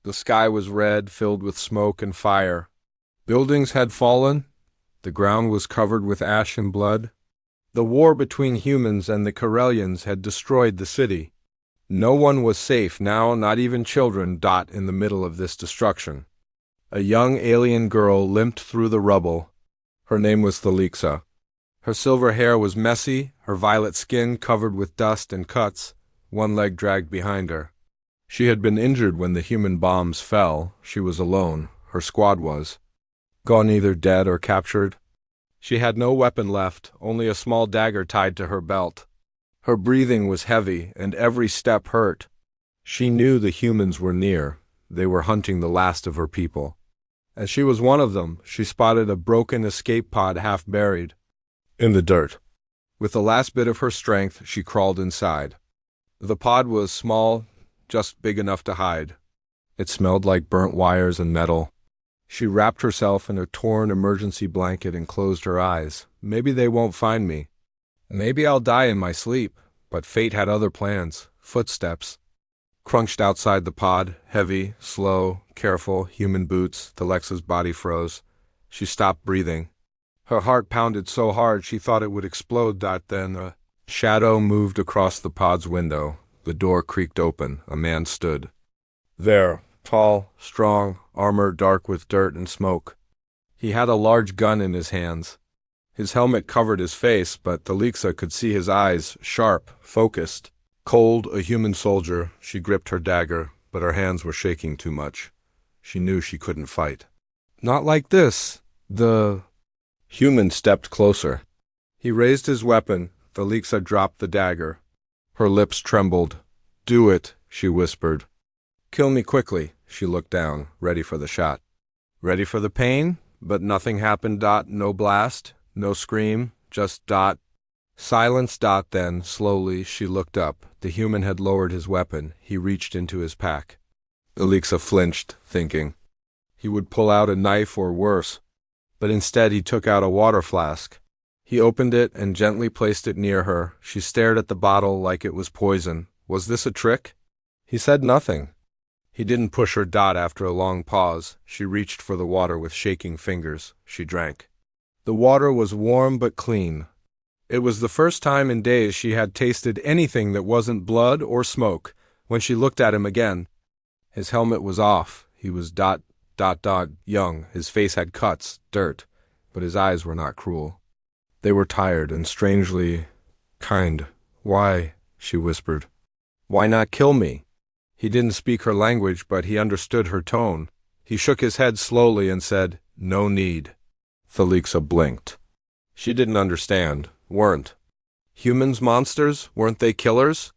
The sky was red, filled with smoke and fire. Buildings had fallen. The ground was covered with ash and blood. The war between humans and the Corellians had destroyed the city. No one was safe now, not even children, in the middle of this destruction. A young alien girl limped through the rubble. Her name was Thalixa. Her silver hair was messy, her violet skin covered with dust and cuts, one leg dragged behind her. She had been injured when the human bombs fell. She was alone. Her squad was gone, either dead or captured. She had no weapon left, only a small dagger tied to her belt. Her breathing was heavy, and every step hurt. She knew the humans were near. They were hunting the last of her people. As she was one of them, she spotted a broken escape pod half buried in the dirt. With the last bit of her strength, she crawled inside. The pod was small, just big enough to hide. It smelled like burnt wires and metal. She wrapped herself in a torn emergency blanket and closed her eyes. Maybe they won't find me. Maybe I'll die in my sleep. But fate had other plans. Footsteps crunched outside the pod, heavy, slow, careful, human boots. Alexa's body froze. She stopped breathing. Her heart pounded so hard she thought it would explode. Then a shadow moved across the pod's window. The door creaked open. A man stood there, tall, strong, armor dark with dirt and smoke. He had a large gun in his hands. His helmet covered his face, but Thalixa could see his eyes, sharp, focused. Cold, a human soldier, she gripped her dagger, but her hands were shaking too much. She knew she couldn't fight. Not like this. The human stepped closer. He raised his weapon. Thalixa dropped the dagger. Her lips trembled. "Do it," she whispered. "Kill me quickly." She looked down, ready for the shot. Ready for the pain? But nothing happened. No blast, no scream, just silence. Then, slowly, she looked up. The human had lowered his weapon. He reached into his pack. Thalixa flinched, thinking he would pull out a knife or worse. But instead he took out a water flask. He opened it and gently placed it near her. She stared at the bottle like it was poison. Was this a trick? He said nothing. He didn't push her. After a long pause, she reached for the water with shaking fingers. She drank. The water was warm but clean. It was the first time in days she had tasted anything that wasn't blood or smoke. When she looked at him again, his helmet was off. He was young. His face had cuts, dirt, but his eyes were not cruel. They were tired and strangely kind. "Why?" she whispered. "Why not kill me?" He didn't speak her language, but he understood her tone. He shook his head slowly and said, "No need." Thalixa blinked. She didn't understand. Weren't humans monsters? Weren't they killers?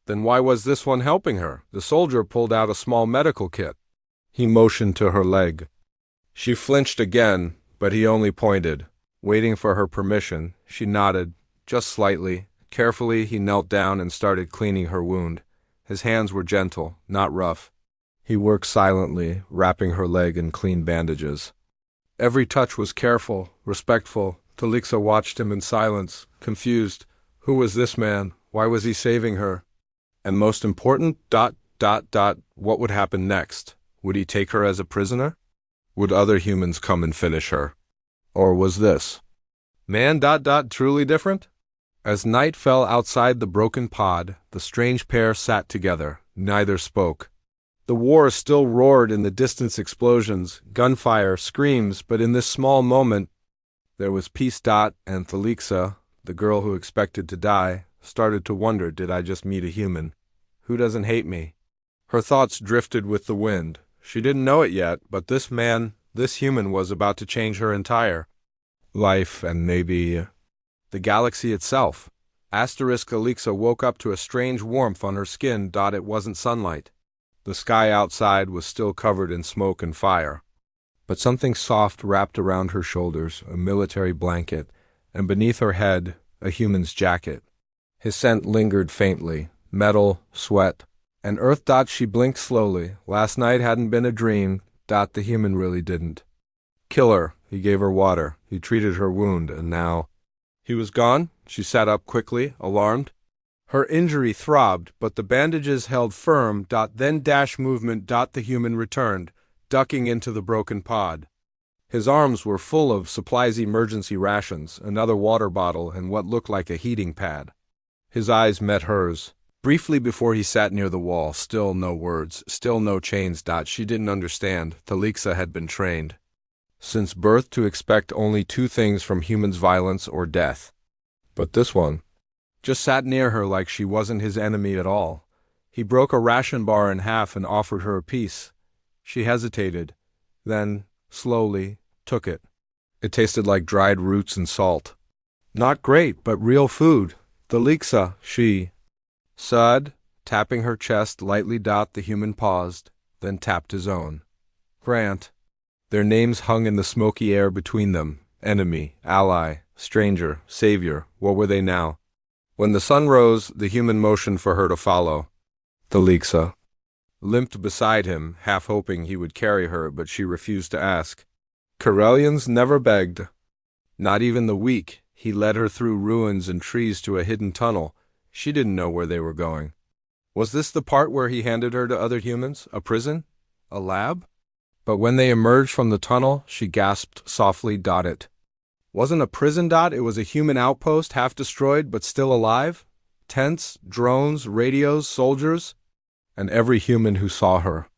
Then why was this one helping her? The soldier pulled out a small medical kit. He motioned to her leg. She flinched again, but he only pointed. Waiting for her permission, she nodded, just slightly. Carefully, he knelt down and started cleaning her wound. His hands were gentle, not rough. He worked silently, wrapping her leg in clean bandages. Every touch was careful, respectful. Thalixa watched him in silence, confused. Who was this man? Why was he saving her? And most important, what would happen next? Would he take her as a prisoner? Would other humans come and finish her? Or was this man truly different? As night fell outside the broken pod, the strange pair sat together. Neither spoke. The war still roared in the distance, explosions, gunfire, screams, but in this small moment, there was peace. And Thalixa, the girl who expected to die, started to wonder, did I just meet a human? Who doesn't hate me? Her thoughts drifted with the wind. She didn't know it yet, but this human was about to change her entire life and maybe the galaxy itself. Thalixa woke up to a strange warmth on her skin. It wasn't sunlight. The sky outside was still covered in smoke and fire. But something soft wrapped around her shoulders, a military blanket, and beneath her head, a human's jacket. His scent lingered faintly, metal, sweat, and earth. She blinked slowly. Last night hadn't been a dream. The human really didn't kill her. He gave her water. He treated her wound, and now he was gone. She sat up quickly, alarmed. Her injury throbbed, but the bandages held firm. Then dash movement. The human returned, ducking into the broken pod. His arms were full of supplies, emergency rations, another water bottle, and what looked like a heating pad. His eyes met hers, briefly before he sat near the wall. Still no words, still no chains. She didn't understand. Talixa had been trained since birth to expect only two things from humans: violence or death. But this one just sat near her like she wasn't his enemy at all. He broke a ration bar in half and offered her a piece. She hesitated, then, slowly, took it. It tasted like dried roots and salt. Not great, but real food. Talixa, she said, tapping her chest lightly. The human paused, then tapped his own. Grant. Their names hung in the smoky air between them. Enemy, ally, stranger, savior. What were they now? When the sun rose, the human motioned for her to follow. Talixa limped beside him, half hoping he would carry her, but she refused to ask. Corellians never begged. Not even the weak. He led her through ruins and trees to a hidden tunnel. She didn't know where they were going. Was this the part where he handed her to other humans? A prison? A lab? But when they emerged from the tunnel, she gasped softly. It wasn't a prison. It was a human outpost, half destroyed but still alive. Tents, drones, radios, soldiers. And every human who saw her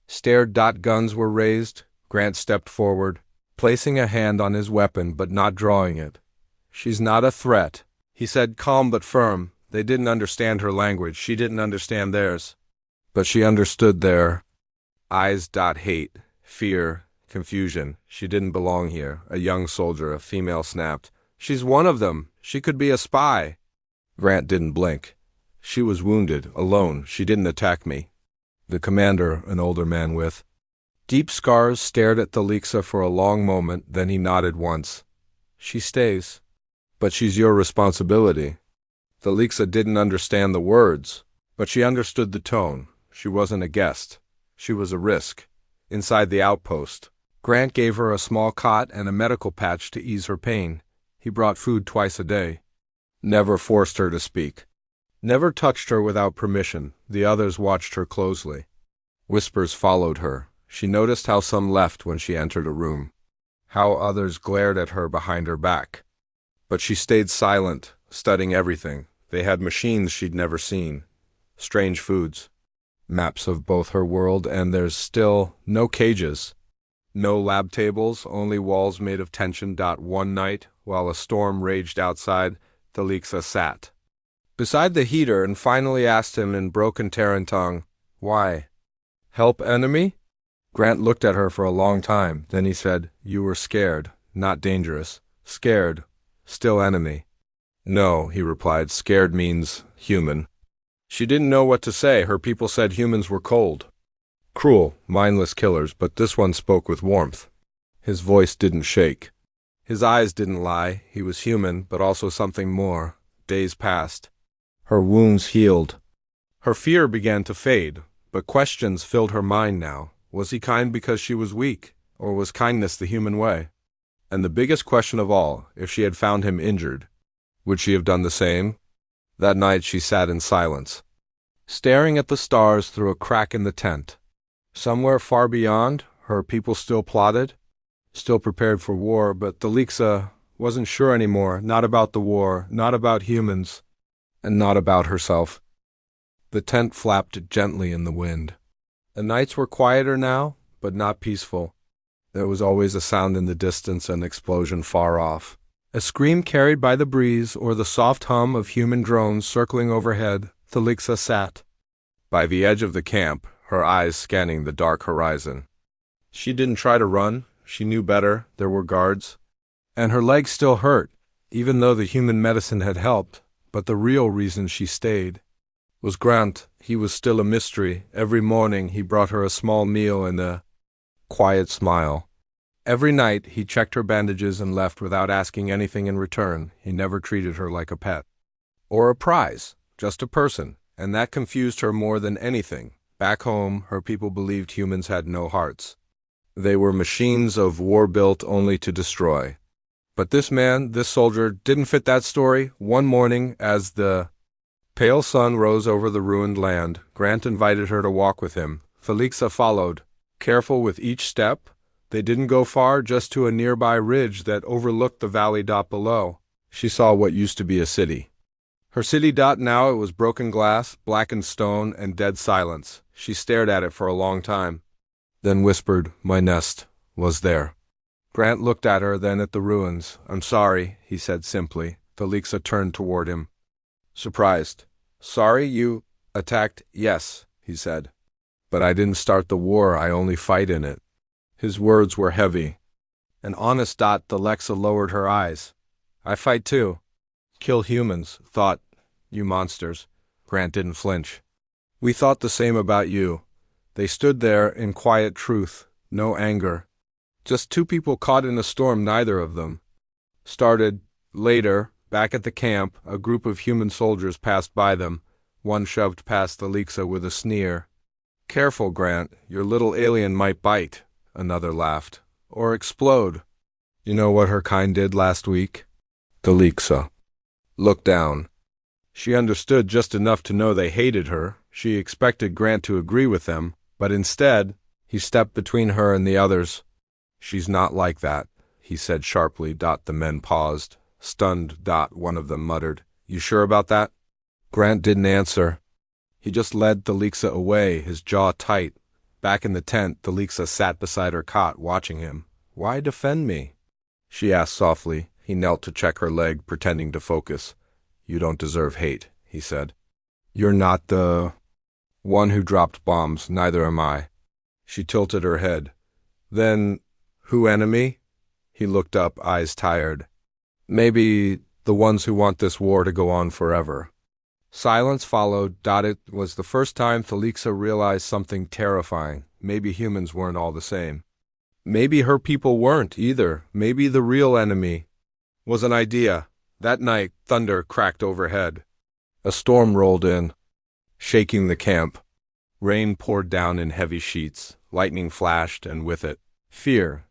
stared. Guns were raised. Grant stepped forward, placing a hand on his weapon but not drawing it. She's not a threat, he said, calm but firm. They didn't understand her language. She didn't understand theirs. But she understood their eyes. Hate, fear, confusion. She didn't belong here. A young soldier, a female, snapped. She's one of them. She could be a spy. Grant didn't blink. She was wounded, alone. She didn't attack me. The commander, an older man with deep scars, stared at Talixa for a long moment. Then he nodded once. She stays. But she's your responsibility. Talixa didn't understand the words, but she understood the tone. She wasn't a guest. She was a risk. Inside the outpost, Grant gave her a small cot and a medical patch to ease her pain. He brought food twice a day. Never forced her to speak. Never touched her without permission. The others watched her closely. Whispers followed her. She noticed how some left when she entered a room, how others glared at her behind her back. But she stayed silent, studying everything. They had machines she'd never seen, strange foods, maps of both her world and theirs. Still no cages, no lab tables, only walls made of tension. One night, while a storm raged outside, Talixa sat beside the heater and finally asked him in broken Terran tongue, "Why? Help enemy?" Grant looked at her for a long time. Then he said, "You were scared, not dangerous. Scared, still enemy." "No," he replied. "Scared means human." She didn't know what to say. Her people said humans were cold, cruel, mindless killers, but this one spoke with warmth. His voice didn't shake. His eyes didn't lie. He was human, but also something more. Days passed. Her wounds healed. Her fear began to fade, but questions filled her mind now. Was he kind because she was weak, or was kindness the human way? And the biggest question of all, if she had found him injured, would she have done the same? That night she sat in silence, staring at the stars through a crack in the tent. Somewhere far beyond, her people still plotted, still prepared for war, but Talixa wasn't sure anymore, not about the war, not about humans, and not about herself. The tent flapped gently in the wind. The nights were quieter now, but not peaceful. There was always a sound in the distance, an explosion far off, a scream carried by the breeze, or the soft hum of human drones circling overhead. Talixa sat by the edge of the camp, her eyes scanning the dark horizon. She didn't try to run. She knew better. There were guards. And her legs still hurt, even though the human medicine had helped. But the real reason she stayed was Grant. He was still a mystery. Every morning he brought her a small meal and a quiet smile. Every night he checked her bandages and left without asking anything in return. He never treated her like a pet or a prize, just a person, and that confused her more than anything. Back home, her people believed humans had no hearts. They were machines of war built only to destroy. But this man, this soldier, didn't fit that story. One morning, as the Pale sun rose over the ruined land. Grant invited her to walk with him. Felixa followed, careful with each step. They didn't go far, just to a nearby ridge that overlooked the valley. Below, she saw what used to be a city. Her city. Now it was broken glass, blackened stone, and dead silence. She stared at it for a long time, then whispered, "My nest was there." Grant looked at her, then at the ruins. "I'm sorry," he said simply. Felixa turned toward him, surprised. "Sorry you attacked?" "Yes," he said. "But I didn't start the war, I only fight in it." His words were heavy and honest. Alexa lowered her eyes. "I fight too. Kill humans, thought you monsters." Grant didn't flinch. "We thought the same about you." They stood there in quiet truth, no anger. Just two people caught in a storm neither of them started. Later, back at the camp, a group of human soldiers passed by them. One shoved past Alexa with a sneer. "Careful, Grant, your little alien might bite," another laughed. "Or explode. You know what her kind did last week?" Alexa looked down. She understood just enough to know they hated her. She expected Grant to agree with them, but instead, he stepped between her and the others. "She's not like that," he said sharply. The men paused, stunned. One of them muttered, "You sure about that?" Grant didn't answer. He just led Alexa away, his jaw tight. Back in the tent, Alexa sat beside her cot, watching him. "Why defend me?" she asked softly. He knelt to check her leg, pretending to focus. "You don't deserve hate," he said. "You're not the one who dropped bombs, neither am I." She tilted her head. "Then, who enemy?" He looked up, eyes tired. "Maybe the ones who want this war to go on forever." Silence followed. It was the first time Alexa realized something terrifying. Maybe humans weren't all the same. Maybe her people weren't either. Maybe the real enemy was an idea. That night, thunder cracked overhead. A storm rolled in, shaking the camp. Rain poured down in heavy sheets. Lightning flashed, and with it, fear.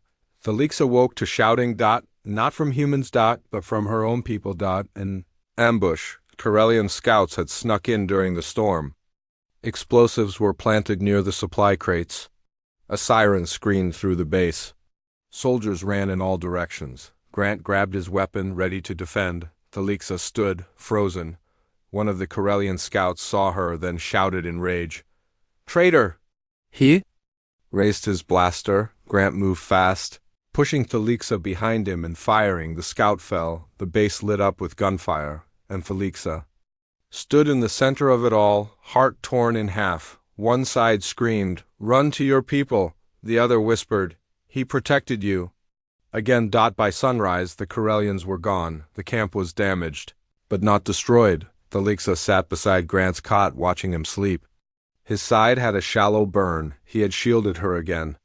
Alexa woke to shouting. Not from humans. But from her own people. An ambush. Corellian scouts had snuck in during the storm. Explosives were planted near the supply crates. A siren screamed through the base. Soldiers ran in all directions. Grant grabbed his weapon, ready to defend. Alexa stood, frozen. One of the Corellian scouts saw her, then shouted in rage, "Traitor!" He raised his blaster. Grant moved fast, pushing Alexa behind him and firing. The scout fell. The base lit up with gunfire, and Alexa stood in the center of it all, heart torn in half. One side screamed, "Run to your people." The other whispered, "He protected you." Again. By sunrise, the Corellians were gone. The camp was damaged, but not destroyed. Alexa sat beside Grant's cot, watching him sleep. His side had a shallow burn. He had shielded her again.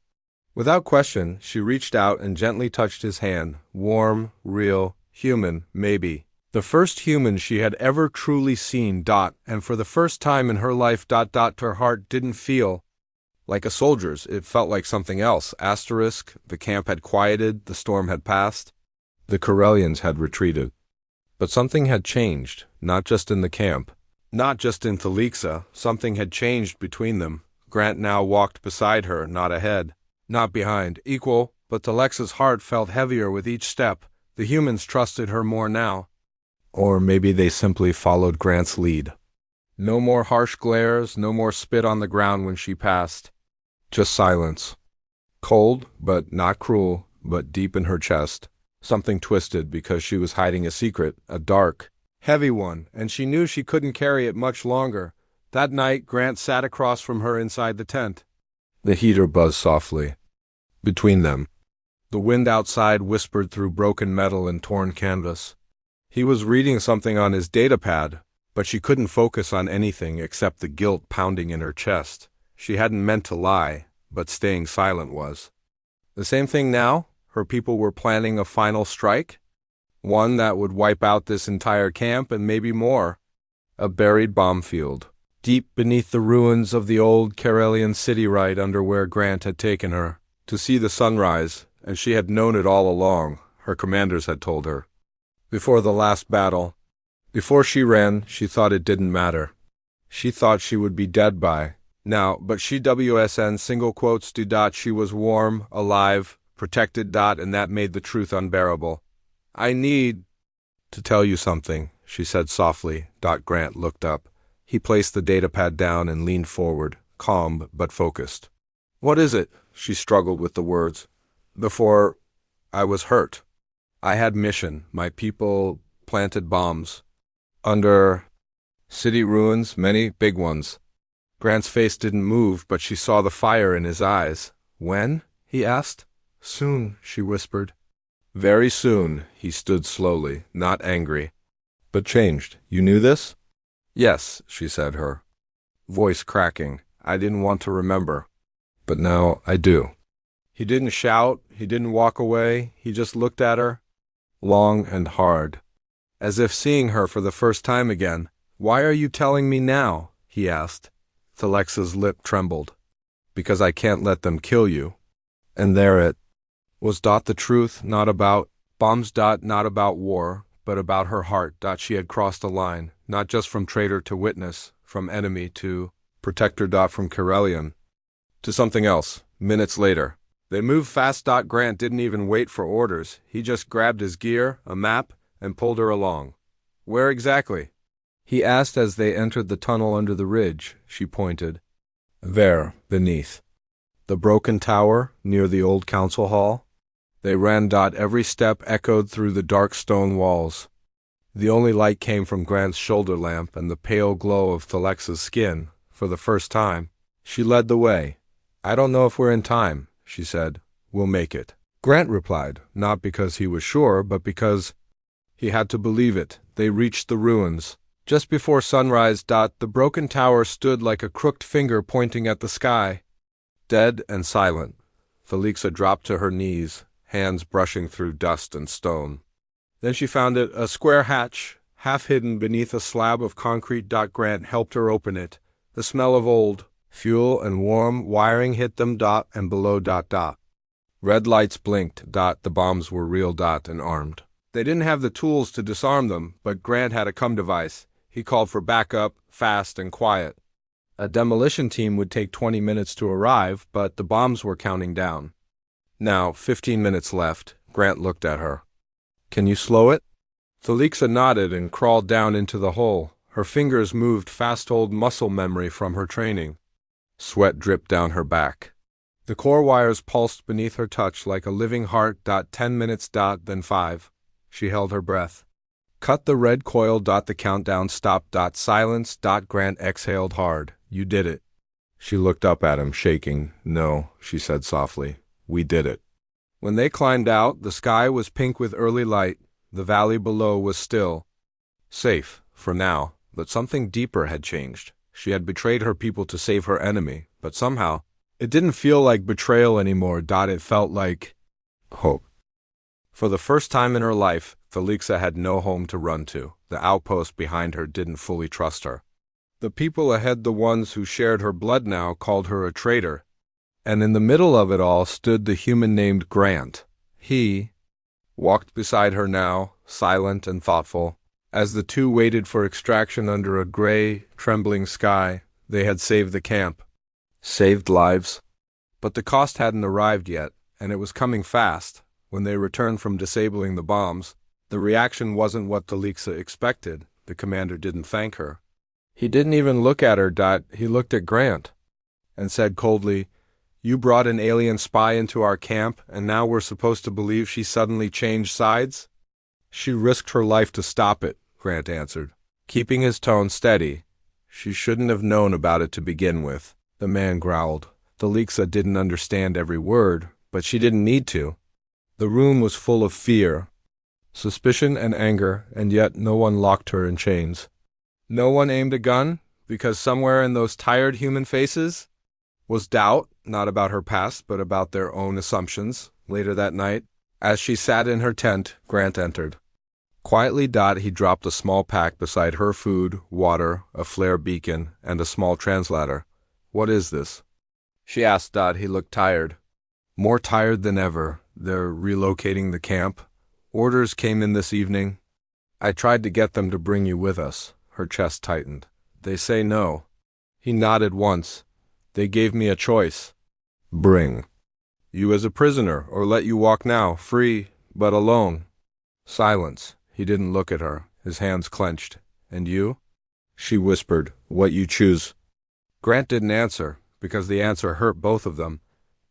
Without question, she reached out and gently touched his hand. Warm, real, human, maybe. The first human she had ever truly seen. And for the first time in her life. Her heart didn't feel like a soldier's. It felt like something else. The camp had quieted. The storm had passed. The Corellians had retreated. But something had changed, not just in the camp. Not just in Alexa. Something had changed between them. Grant now walked beside her, not ahead, not behind. Equal, but Alexa's heart felt heavier with each step. The humans trusted her more now. Or maybe they simply followed Grant's lead. No more harsh glares, no more spit on the ground when she passed. Just silence. Cold, but not cruel, but deep in her chest. Something twisted because she was hiding a secret, a dark, heavy one, and she knew she couldn't carry it much longer. That night, Grant sat across from her inside the tent. The heater buzzed softly between them. The wind outside whispered through broken metal and torn canvas. He was reading something on his datapad, but she couldn't focus on anything except the guilt pounding in her chest. She hadn't meant to lie, but staying silent was. The same thing now? Her people were planning a final strike? One that would wipe out this entire camp and maybe more. A buried bomb field, deep beneath the ruins of the old Corellian city right under where Grant had taken her. To see the sunrise, and she had known it all along, her commanders had told her. Before the last battle, Before she ran, she thought it didn't matter. She thought she would be dead by now, but she WSN single quotes do dot she was warm, alive, protected dot, and that made the truth unbearable. I need to tell you something, she said softly. Grant looked up. He placed the datapad down and leaned forward, calm but focused. What is it? She struggled with the words. Before I was hurt. I had mission. My people planted bombs. Under city ruins, many big ones. Grant's face didn't move, but she saw the fire in his eyes. When? He asked. Soon, she whispered. Very soon. He stood slowly, not angry, but changed. You knew this? Yes, she said, her voice cracking. I didn't want to remember, but now I do. He didn't shout, he didn't walk away, he just looked at her, long and hard, as if seeing her for the first time again. Why are you telling me now? He asked. Thalexa's lip trembled. Because I can't let them kill you. And there it was. The truth, not about bombs. Not about war, but about her heart. She had crossed a line, not just from traitor to witness, from enemy to protector. From Corellian to something else. Minutes later, they moved fast. Grant didn't even wait for orders. He just grabbed his gear, a map, and pulled her along. Where exactly? He asked as they entered the tunnel under the ridge. She pointed. There, beneath. The broken tower, near the old council hall. They ran. Every step echoed through the dark stone walls. The only light came from Grant's shoulder lamp and the pale glow of Thalexa's skin. For the first time, she led the way. I don't know if we're in time, she said. We'll make it. Grant replied, not because he was sure, but because he had to believe it. They reached the ruins. Just before sunrise. The broken tower stood like a crooked finger pointing at the sky. Dead and silent. Thalexa dropped to her knees, hands brushing through dust and stone. Then she found it, a square hatch, half hidden beneath a slab of concrete. Grant helped her open it. The smell of old fuel and warm wiring hit them. And below. Red lights blinked. The bombs were real. And armed. They didn't have the tools to disarm them, but Grant had a device. He called for backup, fast and quiet. A demolition team would take 20 minutes to arrive, but the bombs were counting down. Now, 15 minutes left. Grant looked at her. Can you slow it? Thalexa nodded and crawled down into the hole. Her fingers moved fast, old muscle memory from her training. Sweat dripped down her back. The core wires pulsed beneath her touch like a living heart. 10 minutes. Then 5. She held her breath. Cut the red coil. The countdown stopped. Silence. Grant exhaled hard. You did it. She looked up at him, shaking. No, she said softly. We did it. When they climbed out, the sky was pink with early light. The valley below was still. Safe, for now, but something deeper had changed. She had betrayed her people to save her enemy, but somehow, it didn't feel like betrayal anymore. It felt like hope. For the first time in her life, Thalexa had no home to run to. The outpost behind her didn't fully trust her. The people ahead, the ones who shared her blood now, called her a traitor. And in the middle of it all stood the human named Grant. He walked beside her now, silent and thoughtful. As the two waited for extraction under a gray, trembling sky, they had saved the camp. Saved lives. But the cost hadn't arrived yet, and it was coming fast. When they returned from disabling the bombs, the reaction wasn't what Thalexa expected. The commander didn't thank her. He didn't even look at her. He looked at Grant and said coldly, You brought an alien spy into our camp, and now we're supposed to believe she suddenly changed sides? She risked her life to stop it, Grant answered, keeping his tone steady. She shouldn't have known about it to begin with, the man growled. Thalexa didn't understand every word, but she didn't need to. The room was full of fear, suspicion and anger, and yet no one locked her in chains. No one aimed a gun, because somewhere in those tired human faces was doubt, not about her past, but about their own assumptions. Later that night, as she sat in her tent, Grant entered. Quietly. He dropped a small pack beside her: food, water, a flare beacon, and a small translator. What is this? She asked. He looked tired. More tired than ever. They're relocating the camp. Orders came in this evening. I tried to get them to bring you with us. Her chest tightened. They say no. He nodded once. They gave me a choice. Bring you as a prisoner, or let you walk now, free, but alone. Silence. He didn't look at her, his hands clenched. And you? She whispered, what you choose. Grant didn't answer, because the answer hurt both of them.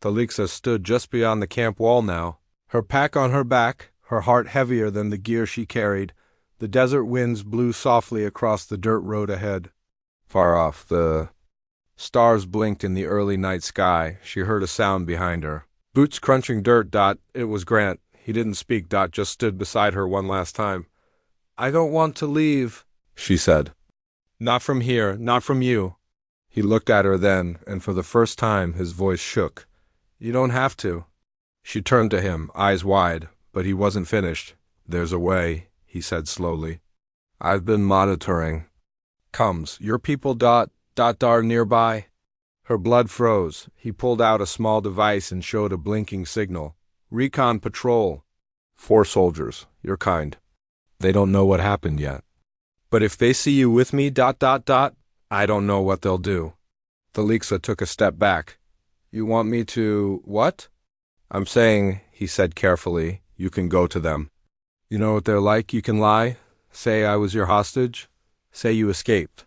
Talixa stood just beyond the camp wall now, her pack on her back, her heart heavier than the gear she carried. The desert winds blew softly across the dirt road ahead. Far off, the stars blinked in the early night sky. She heard a sound behind her. Boots crunching dirt. It was Grant. He didn't speak. Just stood beside her one last time. I don't want to leave, she said. Not from here, not from you. He looked at her then, and for the first time his voice shook. You don't have to. She turned to him, eyes wide, but he wasn't finished. There's a way, he said slowly. I've been monitoring. Comes, your people are nearby. Her blood froze. He pulled out a small device and showed a blinking signal. Recon patrol. 4 soldiers, your kind. They don't know what happened yet. But if they see you with me, I don't know what they'll do. Talixa took a step back. You want me to, what? I'm saying, he said carefully, you can go to them. You know what they're like, you can lie. Say I was your hostage. Say you escaped.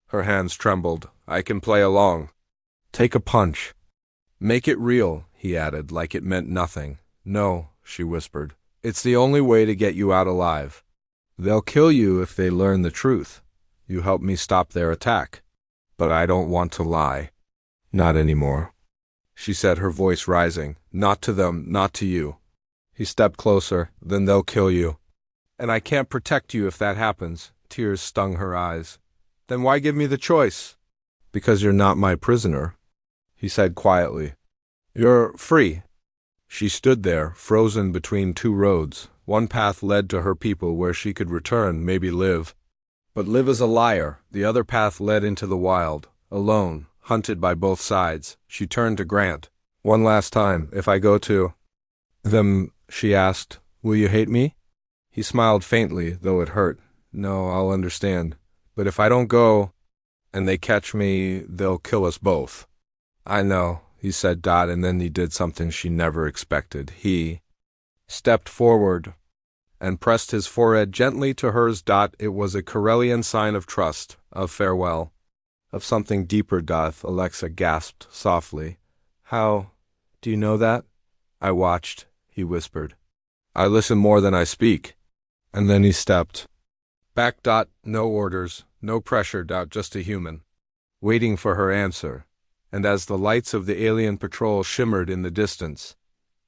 Her hands trembled. I can play along. Take a punch. Make it real, he added, like it meant nothing. No, she whispered. It's the only way to get you out alive. They'll kill you if they learn the truth. You help me stop their attack. But I don't want to lie. Not anymore. She said, her voice rising. Not to them, not to you. He stepped closer. Then they'll kill you. And I can't protect you if that happens. Tears stung her eyes. Then why give me the choice? Because you're not my prisoner, he said quietly. You're free. She stood there, frozen between 2 roads. One path led to her people where she could return, maybe live. But live as a liar. The other path led into the wild, alone, hunted by both sides. She turned to Grant. One last time, if I go to them, she asked, will you hate me? He smiled faintly, though it hurt. No, I'll understand. But if I don't go, and they catch me, they'll kill us both. I know, he said, and then he did something she never expected. He stepped forward and pressed his forehead gently to hers. It was a Corellian sign of trust, of farewell, of something deeper. Alexa gasped softly. How do you know that? I watched, he whispered. I listen more than I speak. And then he stepped back. No orders, no pressure. Just a human, waiting for her answer. And as the lights of the alien patrol shimmered in the distance,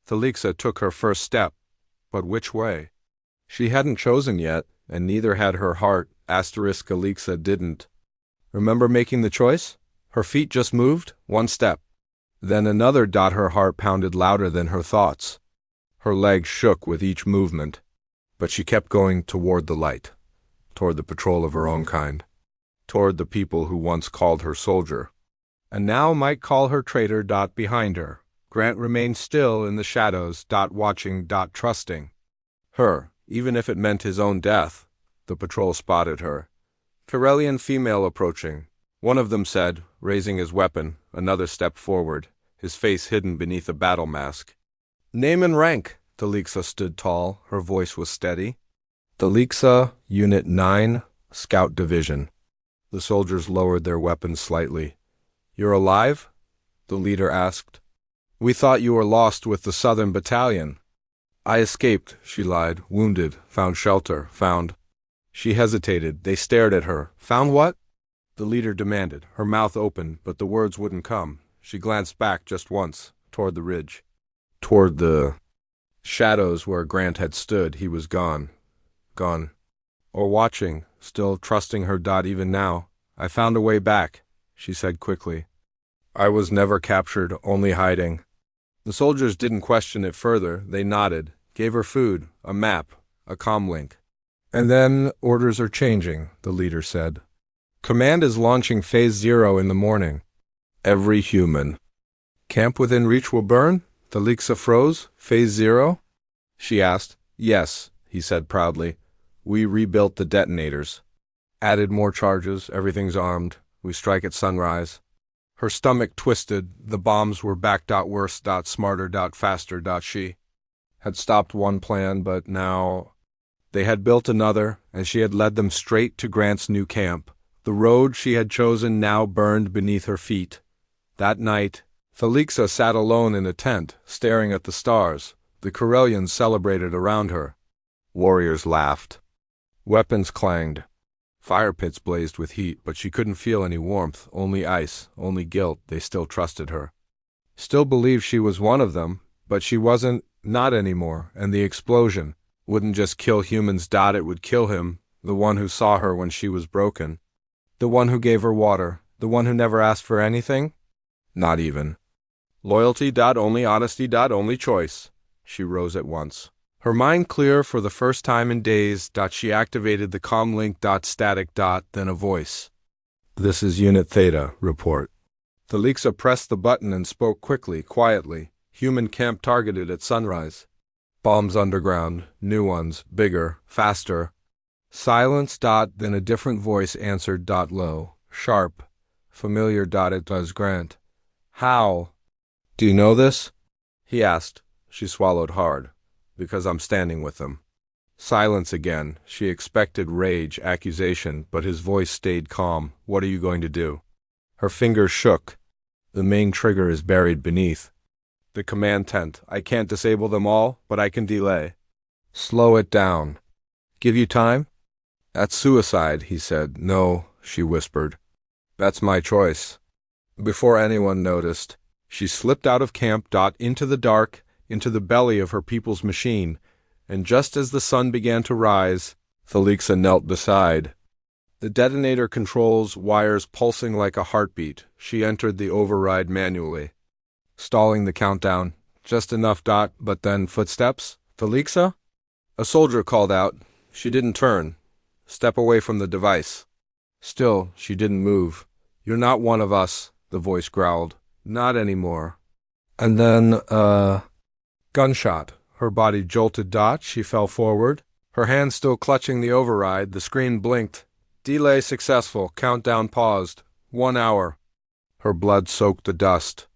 Talixa took her first step. But which way? She hadn't chosen yet, and neither had her heart. Alexa didn't remember making the choice. Her feet just moved, one step. Then another. Her heart pounded louder than her thoughts. Her legs shook with each movement. But she kept going toward the light, toward the patrol of her own kind, toward the people who once called her soldier, and now might call her traitor. Behind her, Grant remained still in the shadows. Watching. Trusting her, even if it meant his own death. The patrol spotted her. Corellian female approaching. One of them said, raising his weapon. Another stepped forward, his face hidden beneath a battle mask. Name and rank. Talixa stood tall. Her voice was steady. Talixa, Unit 9, Scout Division. The soldiers lowered their weapons slightly. You're alive? The leader asked. We thought you were lost with the Southern Battalion. I escaped, she lied. Wounded. Found shelter. Found. She hesitated. They stared at her. Found what? The leader demanded. Her mouth opened, but the words wouldn't come. She glanced back just once, toward the ridge. Toward the shadows where Grant had stood. He was gone. Gone. Or watching, still trusting her. Even now. I found a way back, she said quickly. I was never captured, only hiding. The soldiers didn't question it further. They nodded, gave her food, a map, a comlink. And then, orders are changing, the leader said. Command is launching Phase 0 in the morning. Every human. Camp within reach will burn? Talixa froze. Phase 0? She asked. Yes, he said proudly. We rebuilt the detonators. Added more charges, everything's armed. We strike at sunrise. Her stomach twisted. The bombs were back. Worse, smarter, faster. She had stopped one plan, but now they had built another, and she had led them straight to Grant's new camp. The road she had chosen now burned beneath her feet. That night, Felixa sat alone in a tent, staring at the stars. The Corellians celebrated around her. Warriors laughed. Weapons clanged. Fire pits blazed with heat, but she couldn't feel any warmth, only ice, only guilt. They still trusted her. Still believed she was one of them, but she wasn't, not anymore, and the explosion wouldn't just kill humans. It would kill him, the one who saw her when she was broken. The one who gave her water, the one who never asked for anything? Not even. Loyalty. Only honesty. Only choice. She rose at once. Her mind clear for the first time in days. She activated the comm link. Static. Then a voice. This is Unit Theta, report. Felixa pressed the button and spoke quickly, quietly. Human camp targeted at sunrise. Bombs underground, new ones, bigger, faster. Silence. Then a different voice answered. Low, sharp, familiar. It was Grant. How? Do you know this? He asked. She swallowed hard. Because I'm standing with them. Silence again. She expected rage, accusation, but his voice stayed calm. What are you going to do? Her fingers shook. The main trigger is buried beneath the command tent. I can't disable them all, but I can delay. Slow it down. Give you time? That's suicide, he said. No, she whispered. That's my choice. Before anyone noticed, she slipped out of camp. Into the dark, into the belly of her people's machine, and just as the sun began to rise, Felixa knelt beside. The detonator controls, wires pulsing like a heartbeat. She entered the override manually, stalling the countdown. Just enough. But then footsteps. Felixa? A soldier called out. She didn't turn. Step away from the device. Still, she didn't move. You're not one of us, the voice growled. Not anymore. And then, gunshot. Her body jolted. She fell forward, her hand still clutching the override. The screen blinked. Delay successful. Countdown paused. 1 hour. Her blood soaked the dust.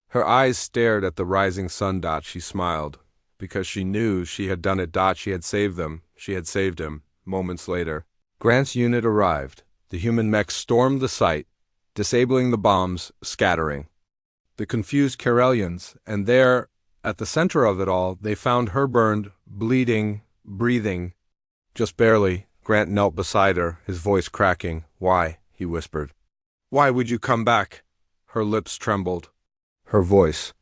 Her eyes stared at the rising sun. She smiled, because she knew she had done it. She had saved them. She had saved him. Moments later, Grant's unit arrived. The human mechs stormed the site, disabling the bombs, scattering the confused Corellians, and there, at the center of it all, they found her burned, bleeding, breathing. Just barely. Grant knelt beside her, his voice cracking. Why? He whispered. Why would you come back? Her lips trembled. Her voice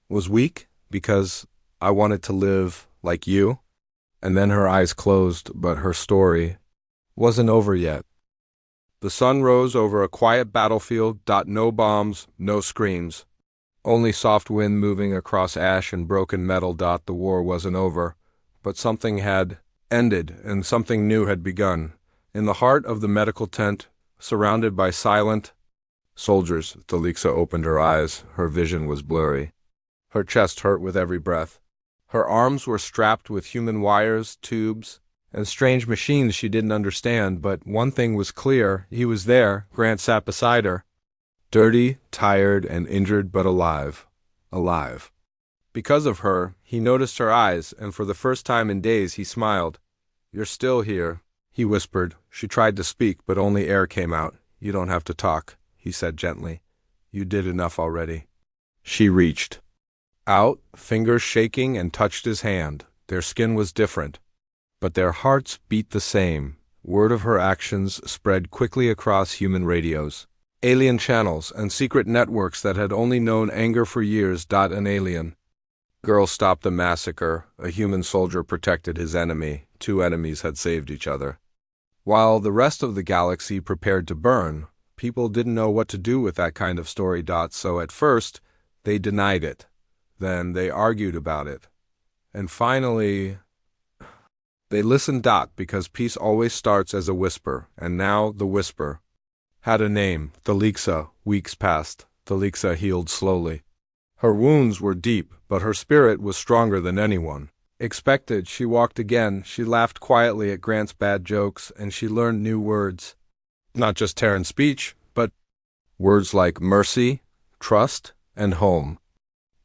was weak. Because I wanted to live like you. And then her eyes closed, but her story wasn't over yet. The sun rose over a quiet battlefield. No bombs, no screams. Only soft wind moving across ash and broken metal. The war wasn't over, but something had ended and something new had begun. In the heart of the medical tent, surrounded by silent soldiers, Felixa opened her eyes. Her vision was blurry. Her chest hurt with every breath. Her arms were strapped with human wires, tubes, and strange machines she didn't understand, but one thing was clear. He was there. Grant sat beside her. Dirty, tired, and injured, but alive. Alive. Because of her, he noticed her eyes, and for the first time in days he smiled. You're still here, he whispered. She tried to speak, but only air came out. You don't have to talk, he said gently. You did enough already. She reached out, fingers shaking, and touched his hand. Their skin was different, but their hearts beat the same. Word of her actions spread quickly across human radios. Alien channels and secret networks that had only known anger for years. An alien girl stopped a massacre. A human soldier protected his enemy. 2 enemies had saved each other. While the rest of the galaxy prepared to burn, people didn't know what to do with that kind of story. So at first, they denied it. Then they argued about it. And finally, they listened. Because peace always starts as a whisper, and now the whisper had a name. Felixa. Weeks passed. Felixa healed slowly. Her wounds were deep, but her spirit was stronger than anyone. Expected, she walked again. She laughed quietly at Grant's bad jokes, and she learned new words. Not just Terran's speech, but words like mercy, trust, and home.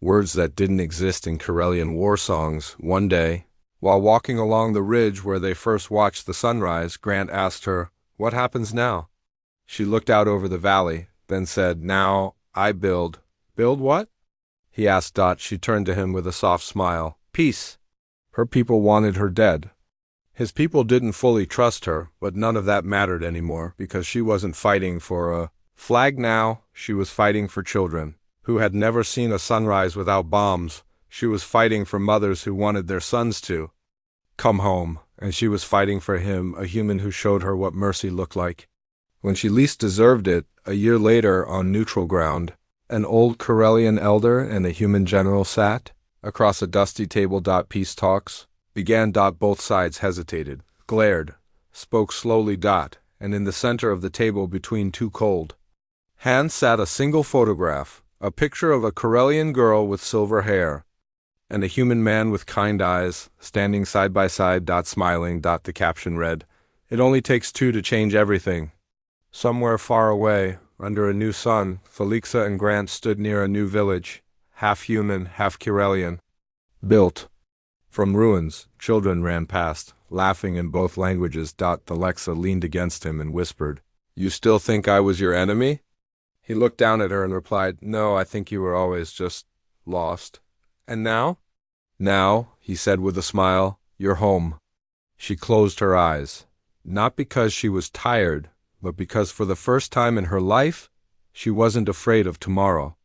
Words that didn't exist in Corellian war songs. One day, while walking along the ridge where they first watched the sunrise, Grant asked her, "What happens now?" She looked out over the valley, then said, "Now, I build." "Build what?" he asked. She turned to him with a soft smile. "Peace." Her people wanted her dead. His people didn't fully trust her, but none of that mattered anymore, because she wasn't fighting for a flag now. She was fighting for children who had never seen a sunrise without bombs. She was fighting for mothers who wanted their sons to come home, and she was fighting for him, a human who showed her what mercy looked like. When she least deserved it, a year later on neutral ground, an old Corellian elder and a human general sat across a dusty table. Peace talks began. Both sides hesitated, glared, spoke slowly. And in the center of the table, between two cold hands, sat a single photograph, a picture of a Corellian girl with silver hair and a human man with kind eyes, standing side by side. Smiling. The caption read, "It only takes two to change everything." Somewhere far away, under a new sun, Felixa and Grant stood near a new village, half human, half Corellian, built from ruins. Children ran past, laughing in both languages. Alexa leaned against him and whispered, "You still think I was your enemy?" He looked down at her and replied, "No, I think you were always just lost." "And now?" "Now," he said with a smile, "you're home." She closed her eyes, not because she was tired, but because for the first time in her life, she wasn't afraid of tomorrow.